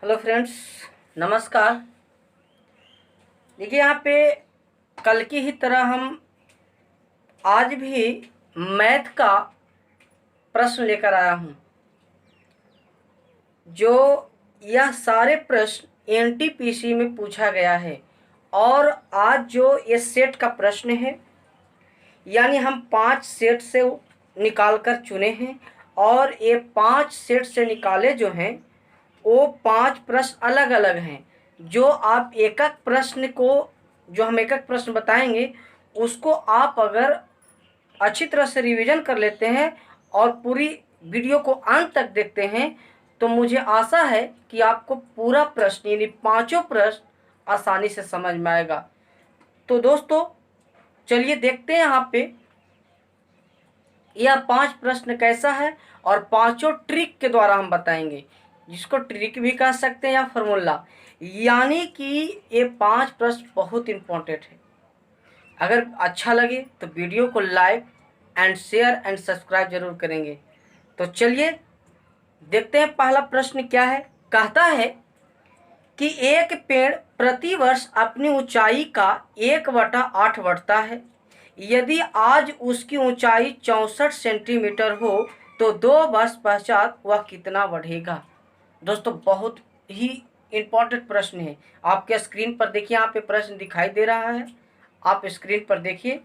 Hello friends, नमस्कार। देखिए यहाँ पे कल की ही तरह हम आज भी मैथ का प्रश्न लेकर आया हूँ। जो यह सारे प्रश्न एनटीपीसी में पूछा गया है और आज जो ये सेट का प्रश्न है, यानी हम 5 सेट से निकाल कर चुने हैं और ये 5 सेट से निकाले जो हैं वो 5 प्रश्न अलग अलग हैं। जो आप एक एक प्रश्न को जो हम एक एक प्रश्न बताएंगे उसको आप अगर अच्छी तरह से रिवीजन कर लेते हैं और पूरी वीडियो को अंत तक देखते हैं तो मुझे आशा है कि आपको पूरा प्रश्न यानी पांचों प्रश्न आसानी से समझ में आएगा। तो दोस्तों चलिए देखते हैं यहाँ पे यह 5 प्रश्न कैसा है और पांचों ट्रिक के द्वारा हम बताएंगे, जिसको ट्रिक भी कह सकते हैं या फॉर्मूला। यानी कि ये 5 प्रश्न बहुत इंपॉर्टेंट है। अगर अच्छा लगे तो वीडियो को like and share and subscribe जरूर करेंगे। तो चलिए देखते हैं पहला प्रश्न क्या है। कहता है कि एक पेड़ प्रति वर्ष अपनी ऊंचाई का 1/8 बढ़ता है। यदि आज उसकी ऊंचाई 64 सेंटीमीटर हो तो 2 वर्ष पश्चात वह कितना बढ़ेगा। दोस्तों बहुत ही इम्पोर्टेंट प्रश्न है। आपके स्क्रीन पर देखिए, यहाँ पे प्रश्न दिखाई दे रहा है, आप स्क्रीन पर देखिए।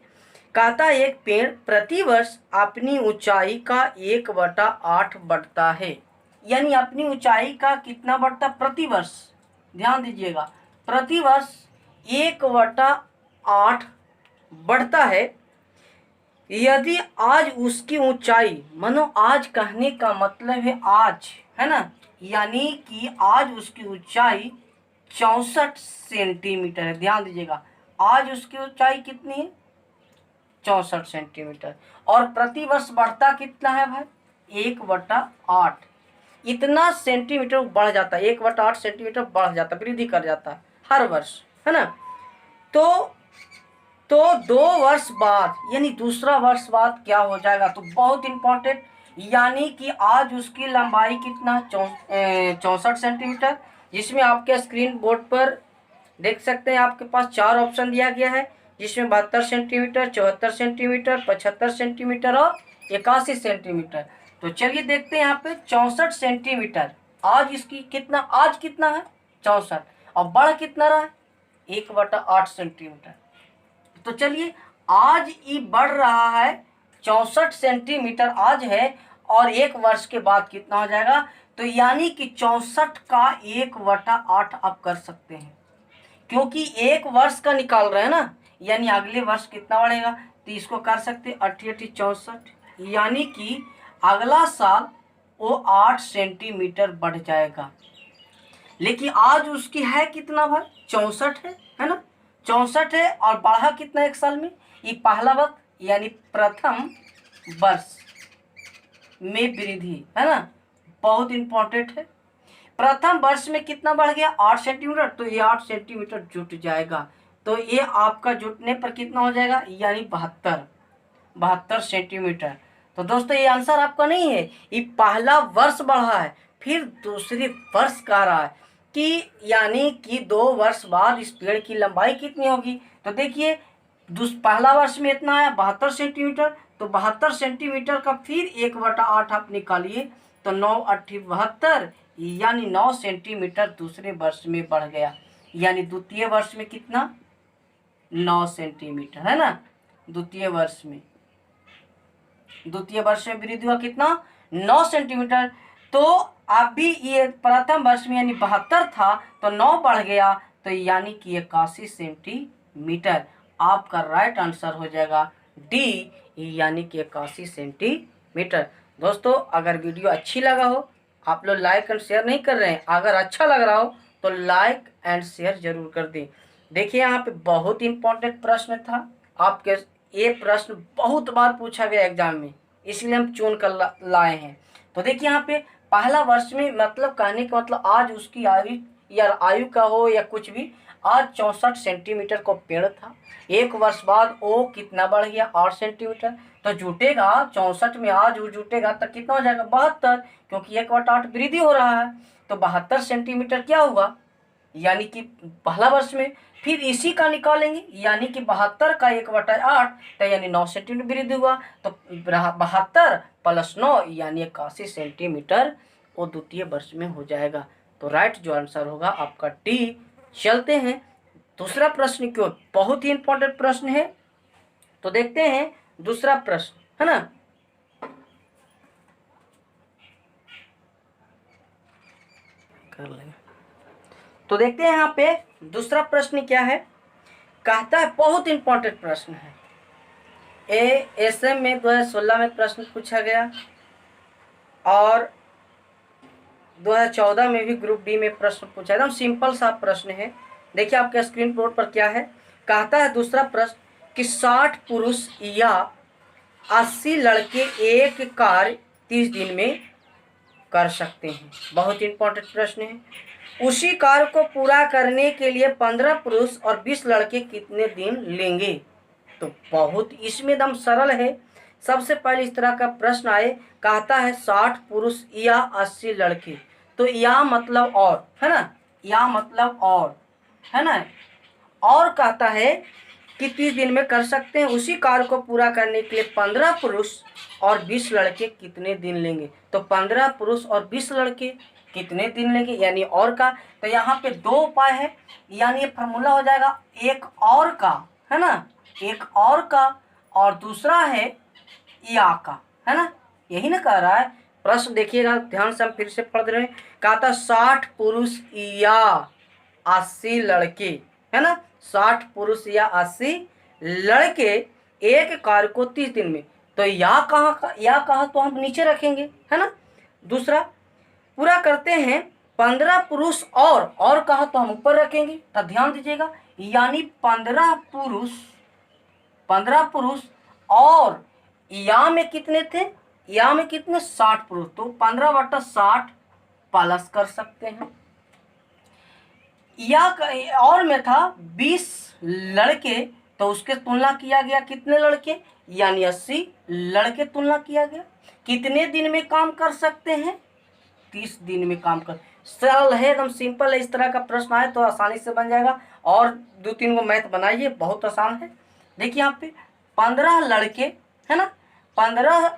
कहता है एक पेड़ प्रति वर्ष अपनी ऊंचाई का 1/8 बढ़ता है। यानी अपनी ऊंचाई का कितना बढ़ता प्रति वर्ष, ध्यान दीजिएगा, प्रति वर्ष 1/8 बढ़ता है। यदि आज उसकी ऊंचाई, मानो आज कहने का मतलब है आज, है ना, यानी कि आज उसकी ऊंचाई 64 सेंटीमीटर है। ध्यान दीजिएगा, आज उसकी ऊंचाई कितनी है, 64 सेंटीमीटर। और प्रति वर्ष बढ़ता कितना है भाई, 1/8। इतना सेंटीमीटर बढ़ जाता है, 1/8 सेंटीमीटर बढ़ जाता, वृद्धि कर जाता है हर वर्ष, है ना। तो 2 वर्ष बाद यानी दूसरा वर्ष बाद क्या हो जाएगा, तो बहुत इंपॉर्टेंट, यानी कि आज उसकी लंबाई कितना, 64 सेंटीमीटर। जिसमें आपके स्क्रीन बोर्ड पर देख सकते हैं, आपके पास 4 ऑप्शन दिया गया है, जिसमें 72 सेंटीमीटर, 74 सेंटीमीटर, 75 सेंटीमीटर और 81 सेंटीमीटर। तो चलिए देखते हैं यहाँ पे 64 सेंटीमीटर। आज इसकी कितना, आज कितना है 64, और बढ़ कितना रहा है 1/8 सेंटीमीटर। तो चलिए आज ये बढ़ रहा है 64 सेंटीमीटर आज है, और 1 वर्ष के बाद कितना हो जाएगा, तो यानी कि 64 का 1/8 आप कर सकते हैं, क्योंकि 1 वर्ष का निकाल रहे हैं ना, यानी अगले वर्ष कितना बढ़ेगा, तो इसको कर सकते 88 64, यानी कि अगला साल वो 8 सेंटीमीटर बढ़ जाएगा। लेकिन आज उसकी है कितना भाई, 64 है ना, 64 है, और बढ़ा कितना एक साल में, ये पहला वक्त यानी प्रथम वर्ष में वृद्धि, है ना, बहुत इंपॉर्टेंट है। प्रथम वर्ष में कितना बढ़ गया, 8 सेंटीमीटर, तो ये 8 सेंटीमीटर जुट जाएगा। तो ये आपका जुटने पर कितना हो जाएगा, यानी 72 सेंटीमीटर। तो दोस्तों ये आंसर आपका नहीं है, ये पहला वर्ष बढ़ा है, फिर दूसरे वर्ष का रहा है कि यानी कि 2 वर्ष बाद इस पेड़ की लंबाई कितनी होगी। तो देखिए पहला वर्ष में इतना आया 72 सेंटीमीटर, तो 72 सेंटीमीटर का फिर 1/8 आप निकालिए, तो 9 8 72, यानी 9 सेंटीमीटर दूसरे वर्ष में बढ़ गया। यानी द्वितीय वर्ष में कितना, 9 सेंटीमीटर, है ना। द्वितीय वर्ष में वृद्धि हुआ कितना, 9 सेंटीमीटर। तो अभी ये प्रथम वर्ष में यानी 72 था, तो 9 बढ़ गया, तो यानी कि 81 सेंटीमीटर। आपका राइट आंसर हो जाएगा डी, यानी कि 81 सेंटीमीटर। दोस्तों अगर वीडियो अच्छी लगा हो, आप लोग लाइक एंड शेयर नहीं कर रहे हैं, अगर अच्छा लग रहा हो तो लाइक एंड शेयर जरूर कर दें। देखिए यहाँ पे बहुत इंपॉर्टेंट प्रश्न था, आपके ये प्रश्न बहुत बार पूछा गया एग्जाम में, इसलिए हम चुन कर लाए हैं। तो देखिए यहाँ पे पहला वर्ष में मतलब कहने का मतलब आज उसकी आयु या आयु का हो या कुछ भी, आज 64 सेंटीमीटर का पेड़ था, 1 वर्ष बाद वो कितना बढ़ गया 8 सेंटीमीटर। तो जुटेगा 64 में आज वो जुटेगा तो कितना हो जाएगा 72, क्योंकि 1/8 वृद्धि हो रहा है। तो 72 सेंटीमीटर क्या हुआ, यानी कि पहला वर्ष में। फिर इसी का निकालेंगे, यानी कि 72 का 1/8 तो यानी 9 सेंटीमीटर वृद्धि हुआ। तो 72 + 9 यानी 81 सेंटीमीटर वो द्वितीय वर्ष में हो जाएगा। तो राइट जो आंसर होगा आपका डी। चलते हैं दूसरा प्रश्न की ओर, बहुत ही इंपॉर्टेंट प्रश्न है। तो देखते हैं दूसरा प्रश्न, है ना। कर लेंगे। तो देखते हैं यहाँ पे दूसरा प्रश्न क्या है। कहता है, बहुत इंपॉर्टेंट प्रश्न है, एएसएम में 2016 में प्रश्न पूछा गया और 2014 में भी ग्रुप डी में प्रश्न पूछा। एकदम सिंपल सा प्रश्न है। देखिए आपके स्क्रीन बोर्ड पर क्या है। कहता है दूसरा प्रश्न कि 60 पुरुष या 80 लड़के एक कार्य 30 दिन में कर सकते हैं। बहुत इंपॉर्टेंट प्रश्न है। उसी कार्य को पूरा करने के लिए 15 पुरुष और 20 लड़के कितने दिन लेंगे। तो बहुत इसमें एकदम सरल है। सबसे पहले इस तरह का प्रश्न आए, कहता है 60 पुरुष या 80 लड़के, तो या मतलब और, है ना, या मतलब और, है ना। और कहता है कि 30 दिन में कर सकते हैं। उसी कार्य को पूरा करने के लिए 15 पुरुष और 20 लड़के कितने दिन लेंगे। तो 15 पुरुष और 20 लड़के कितने दिन लेंगे, यानी और का। तो यहाँ पे 2 उपाय है, यानी ये फार्मूला हो जाएगा एक और का, है ना, एक और का, और दूसरा है या का, है ना। यही ना कह रहा है प्रश्न। देखिएगा ध्यान से, हम फिर से पढ़ रहे हैं। कहता 60 पुरुष या 80 लड़के, है ना, 60 पुरुष या 80 लड़के एक कार्य को 30 दिन में। तो या कहा तो हम नीचे रखेंगे, है ना। दूसरा पूरा करते हैं 15 पुरुष और कहा तो हम ऊपर रखेंगे। तो ध्यान दीजिएगा, यानी 15 पुरुष और या में कितने थे, या में कितने 60 पुरुष, तो 15/60 प्लस कर सकते हैं। या और में था 20 लड़के, तो उसके तुलना किया गया कितने लड़के, यानी 80 लड़के तुलना किया गया। कितने दिन में काम कर सकते हैं, 30 दिन में काम कर। सरल है, एकदम सिंपल है। इस तरह का प्रश्न आए तो आसानी से बन जाएगा। और 2-3 को मैथ बनाइए, बहुत आसान है। देखिए यहाँ पे 15 लड़के, है ना, 15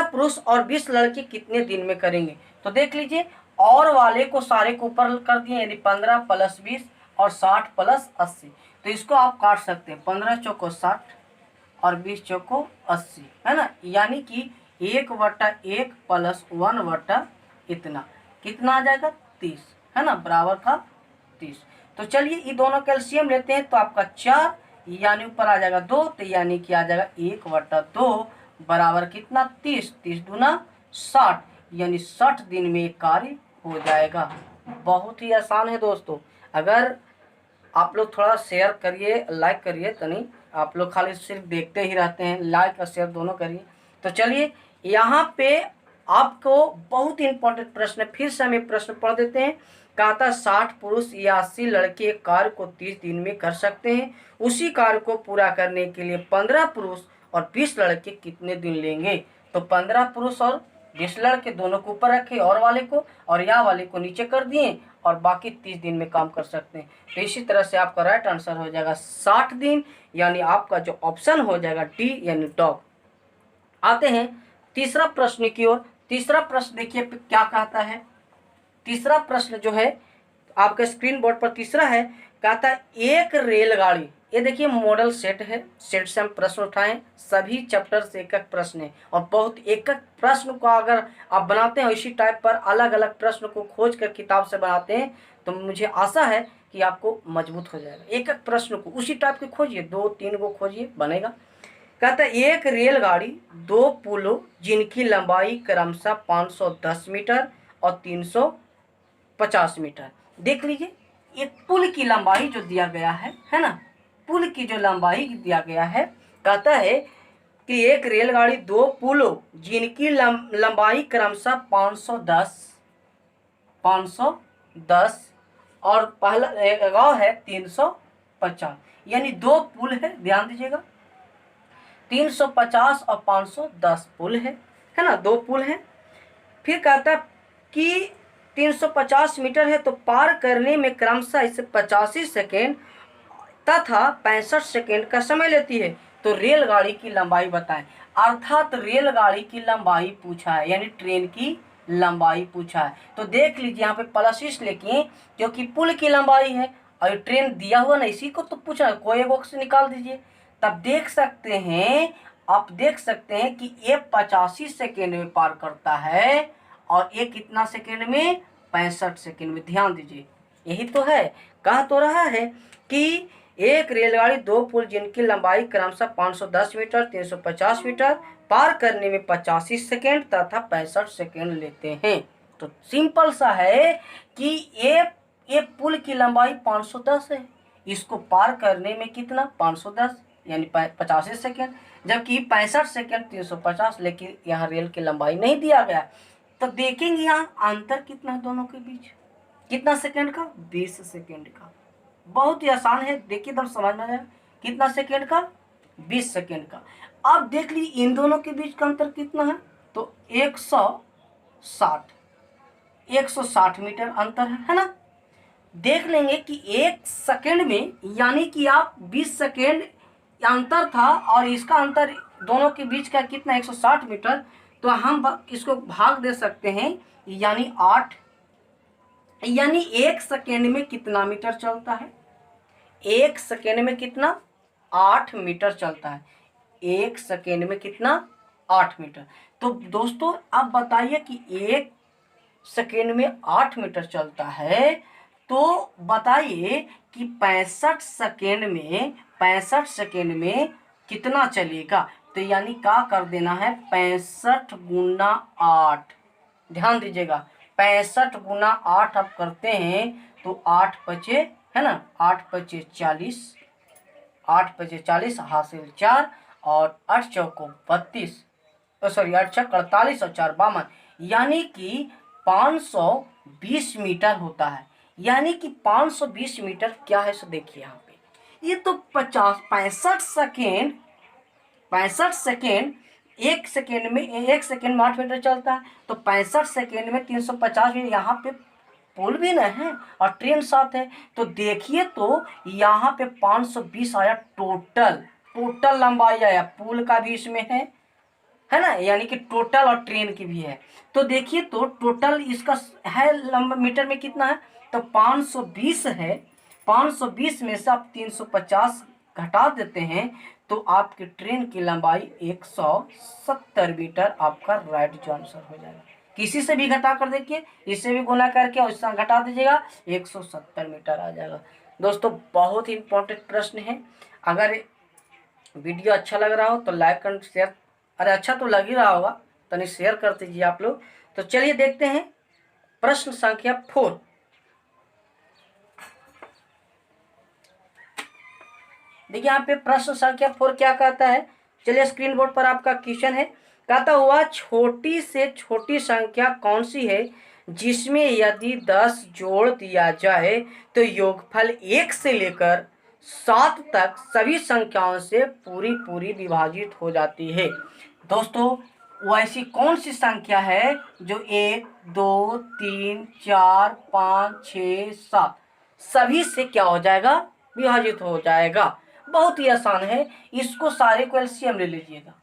पुरुष और 20 लड़के कितने दिन में करेंगे। तो देख लीजिए, और वाले को सारे को ऊपर कर दिए, यानी 15 + 20 और 60 + 80। तो इसको आप काट सकते हैं, 15 चौको 60 और 20 चौको 80, है ना। यानी कि 1/1 + 1/, इतना कितना आ जाएगा 30, है ना, बराबर का 30। तो चलिए ये दोनों कैल्शियम लेते हैं, तो आपका 4 यानी ऊपर आ जाएगा 2, तो यानी कि आ जाएगा 1/2 बराबर कितना 30। 30 दूना 60, यानी 60 दिन में एक कार्य हो जाएगा। बहुत ही आसान है दोस्तों। अगर आप लोग थोड़ा शेयर करिए, लाइक करिए, तो नहीं आप लोग खाली सिर्फ देखते ही रहते हैं, लाइक और शेयर दोनों करिए। तो चलिए यहाँ पे आपको बहुत ही इंपॉर्टेंट प्रश्न है, फिर से हम एक प्रश्न पढ़ देते हैं। कहता 60 पुरुष या 80 लड़के एक कार्य को 30 दिन में कर सकते हैं। उसी कार्य को पूरा करने के लिए 15 पुरुष और 20 लड़के कितने दिन लेंगे। तो 15 पुरुष और 20 लड़के दोनों को ऊपर रखे, और वाले को और या वाले को नीचे कर दिए, और बाकी 30 दिन में काम कर सकते हैं। तो इसी तरह से आपका राइट आंसर हो जाएगा 60 दिन, यानी आपका जो ऑप्शन हो जाएगा डी, यानी डॉग। आते हैं तीसरा प्रश्न की ओर। तीसरा प्रश्न देखिए क्या कहता है। तीसरा प्रश्न जो है आपके स्क्रीन बोर्ड पर तीसरा है, कहता है एक रेलगाड़ी, ये देखिए मॉडल सेट है, सेट से हम प्रश्न उठाएं, सभी चैप्टर से एक एक प्रश्न है, और बहुत एक एक प्रश्न को अगर आप बनाते हैं इसी टाइप पर अलग अलग प्रश्न को खोज कर किताब से बनाते हैं, तो मुझे आशा है कि आपको मजबूत हो जाएगा। एक एक प्रश्न को उसी टाइप के खोजिए, 2-3 को खोजिए, बनेगा। कहता है एक रेलगाड़ी 2 पुलों जिनकी लंबाई क्रमशः 510 मीटर और 350 मीटर। देख लीजिए एक पुल की लंबाई जो दिया गया है ना, पुल की जो लंबाई दिया गया है, कहता है कि एक रेलगाड़ी 2 पुलों जिनकी लंबाई क्रमशः 510 और पहला गांव है 350, यानी 2 पुल है, ध्यान दीजिएगा। 350 और 510 पुल है ना, 2 पुल है। फिर कहता है कि 350 मीटर है तो पार करने में क्रमशः इसे 85 सेकेंड तथा 65 सेकेंड का समय लेती है, तो रेलगाड़ी की लंबाई बताएं। अर्थात रेलगाड़ी की लंबाई पूछा है, यानी ट्रेन की लंबाई पूछा है। तो देख लीजिए यहाँ पे प्लस इसलिए क्योंकि पुल की लंबाई है और ट्रेन दिया हुआ ना, इसी को तो पूछा है, कोई एक से निकाल दीजिए। तब देख सकते हैं, आप देख सकते हैं कि ये 85 सेकेंड में पार करता है और ये कितना सेकेंड में, 65 सेकेंड में। ध्यान दीजिए, यही तो है, कह तो रहा है कि एक रेलगाड़ी 2 पुल जिनकी लंबाई क्रमशः 510 मीटर 350 मीटर पार करने में 85 सेकेंड तथा 65 सेकेंड लेते हैं। तो सिंपल सा है कि ये पुल की लंबाई 510 है, इसको पार करने में कितना, 510 यानी 85 सेकेंड, जबकि 65 सेकेंड 350, लेकिन यहाँ रेल की लंबाई नहीं दिया गया। तो देखेंगे यहाँ अंतर कितना है दोनों के बीच, कितना सेकेंड का, 20 सेकेंड का। बहुत ही आसान है, देखिए तब समझ में आएगा। कितना सेकेंड का, 20 सेकेंड का। अब देख लीजिए इन दोनों के बीच का अंतर कितना है, तो 160 मीटर अंतर है ना। देख लेंगे कि 1 सेकेंड में, यानी कि आप 20 सेकेंड अंतर था और इसका अंतर दोनों के बीच का कितना, 160 मीटर। तो हम इसको भाग दे सकते हैं, यानी 8, यानी 1 सेकेंड में कितना मीटर चलता है, 1 सेकेंड में कितना, 8 मीटर चलता है। 1 सेकेंड में कितना, 8 मीटर। तो दोस्तों अब बताइए कि 1 सेकेंड में 8 मीटर चलता है, तो बताइए कि 65 सेकेंड में कितना चलेगा। तो यानी क्या कर देना है, 65 गुना 8। ध्यान दीजिएगा, 65 गुना 8 आप करते हैं तो 8 पचे, है ना, 8 पचे 40, 8 पचे 40, हासिल 4 और 8 चौको 32, सॉरी 8 छक 48 और 4 52, यानी कि 520 मीटर होता है। यानी कि 520 मीटर क्या है, सो देखिए यहाँ पे, ये तो 65 सेकेंड 1 सेकेंड में, 1 सेकेंड में 8 मीटर चलता है, तो 65 सेकेंड में 350 मीटर। यहाँ पे पुल भी ना है और ट्रेन साथ है, तो देखिए तो यहाँ पे 520 आया टोटल लंबाई आया, पुल का भी इसमें है ना, यानी कि टोटल और ट्रेन की भी है। तो देखिए तो टोटल इसका है लंबा मीटर में कितना है, तो 520 है। 520 में से आप 350 घटा देते हैं तो आपकी ट्रेन की लंबाई 170 मीटर आपका राइट जो आंसर हो जाएगा। किसी से भी घटा कर देखिए, इससे भी गुना करके और इससे घटा दीजिएगा, 170 मीटर आ जाएगा। दोस्तों बहुत ही इंपॉर्टेंट प्रश्न है। अगर वीडियो अच्छा लग रहा हो तो लाइक एंड शेयर, अरे अच्छा तो लग ही रहा होगा, तो शेयर कर दीजिए आप लोग। तो चलिए देखते हैं प्रश्न संख्या 4। देखिए यहाँ पे प्रश्न संख्या 4 क्या कहता है, चलिए स्क्रीन बोर्ड पर आपका क्वेश्चन है। कहता हुआ छोटी से छोटी संख्या कौन सी है जिसमें यदि 10 जोड़ दिया जाए तो योगफल 1 से लेकर 7 तक सभी संख्याओं से पूरी विभाजित हो जाती है। दोस्तों वो ऐसी कौन सी संख्या है जो 1 2 3 4 5 6 7 सभी से क्या हो जाएगा, विभाजित हो जाएगा। बहुत ही आसान है, इसको सारे को एलसीएम ले लीजिएगा,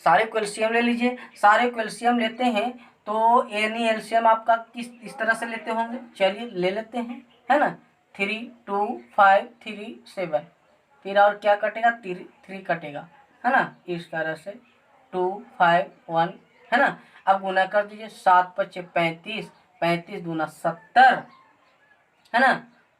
सारे को एलसीएम ले लीजिए। सारे को एलसीएम लेते हैं तो यानी एलसीएम आपका इस तरह से लेते होंगे, चलिए ले लेते हैं, है ना। 3 2 5 3 7, फिर और क्या कटेगा, 3 कटेगा, है ना, इस तरह से 2 5 1, है ना। अब गुना कर दीजिए, 7 पचे 35, 35 दूना 70, है ना,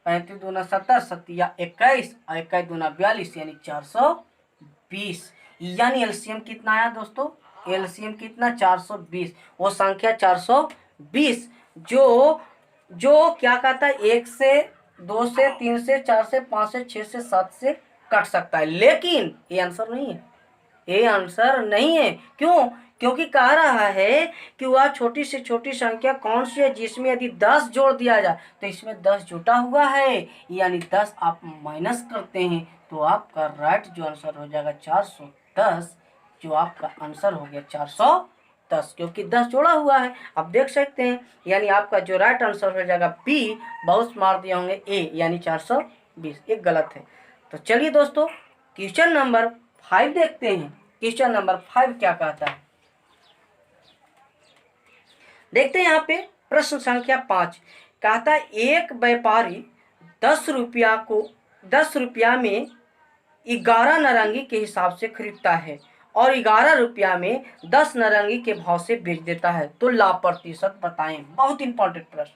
35 दूना 70, 7 21 और 21 दूना 42, यानी 420। यानी एलसीएम कितना आया दोस्तों, एलसीएम कितना, 420। वो संख्या 420 जो क्या कहता है, 1 से 2 से 3 से 4 से 5 से 6 से 7 से कट सकता है, लेकिन ये आंसर नहीं है, ये आंसर नहीं है। क्यों, क्योंकि कह रहा है कि वह छोटी से छोटी संख्या कौन सी है जिसमें यदि 10 जोड़ दिया जाए तो इसमें 10 जुटा हुआ है, यानी 10 आप माइनस करते हैं तो आपका राइट जो आंसर हो जाएगा 410, जो आपका आंसर हो गया 410, क्योंकि 10 जोड़ा हुआ है। आप देख सकते हैं, यानी आपका जो राइट आंसर हो जाएगा बी, बहुत मार दिए होंगे ए, यानी 420, एक गलत है। तो चलिए दोस्तों क्वेश्चन नंबर 5 देखते हैं। क्वेश्चन नंबर 5 क्या कहता है, देखते हैं यहाँ पे प्रश्न संख्या 5 कहता है एक व्यापारी 10 रुपया में 11 नारंगी के हिसाब से खरीदता है और 11 रुपया में 10 नारंगी के भाव से बेच देता है, तो लाभ प्रतिशत बताएं। बहुत इंपॉर्टेंट प्रश्न।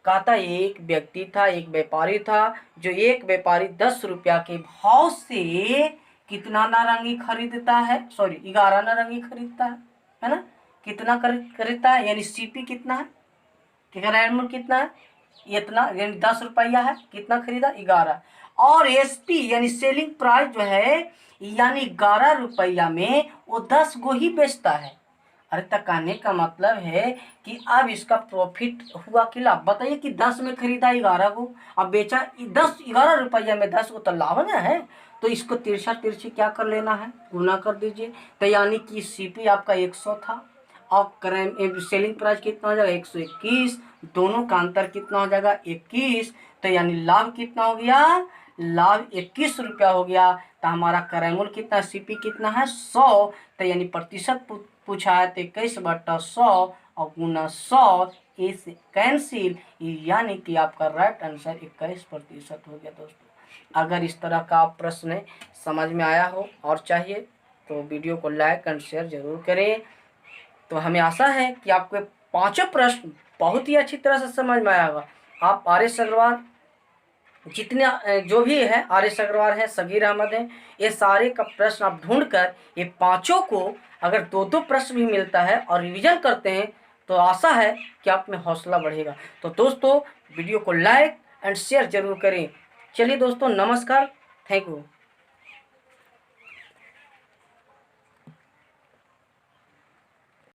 कहता है एक व्यक्ति था, एक व्यापारी था, जो एक व्यापारी 10 रुपया के भाव से कितना नारंगी खरीदता है, सॉरी 11 नारंगी खरीदता है ना, कितना खरीदता है, यानी सीपी कितना है, ग्राम कितना है, इतना, यानी 10 रुपया है, कितना खरीदा 11, और एसपी यानी सेलिंग प्राइस जो है यानी 11 रुपया में वो 10 गो ही बेचता है। अरे तक कहने का मतलब है कि अब इसका प्रॉफिट हुआ कि लाभ, बताइए कि 10 में खरीदा 11 को, अब बेचा 11 रुपया में 10 को, तो लाभ ना है। तो इसको तिरछा तिरछी क्या कर लेना है, गुना कर दीजिए, तो यानी कि सीपी आपका 100 था और सेलिंग प्राइस कितना हो जाएगा 121, दोनों का अंतर कितना हो जाएगा 21, तो यानी लाभ कितना हो गया, लाभ 21 रुपया हो गया। तो हमारा क्रय कितना, सीपी कितना है 100, तो यानी प्रतिशत पूछा है तो 21/100 और गुना 100, इस कैंसिल, यानी कि आपका राइट आंसर 21% हो गया। दोस्तों अगर इस तरह का प्रश्न समझ में आया हो और चाहिए तो वीडियो को लाइक एंड शेयर जरूर करें। तो हमें आशा है कि आपको पांचों प्रश्न बहुत ही अच्छी तरह से समझ में आया होगा। आप आर.एस. अग्रवाल जितने जो भी है, आर.एस. अग्रवाल है, सगीर अहमद है, ये सारे का प्रश्न आप ढूंढकर ये पांचों को अगर 2-2 प्रश्न भी मिलता है और रिवीजन करते हैं तो आशा है कि आप में हौसला बढ़ेगा। तो दोस्तों वीडियो को लाइक एंड शेयर जरूर करें। चलिए दोस्तों, नमस्कार, थैंक यू।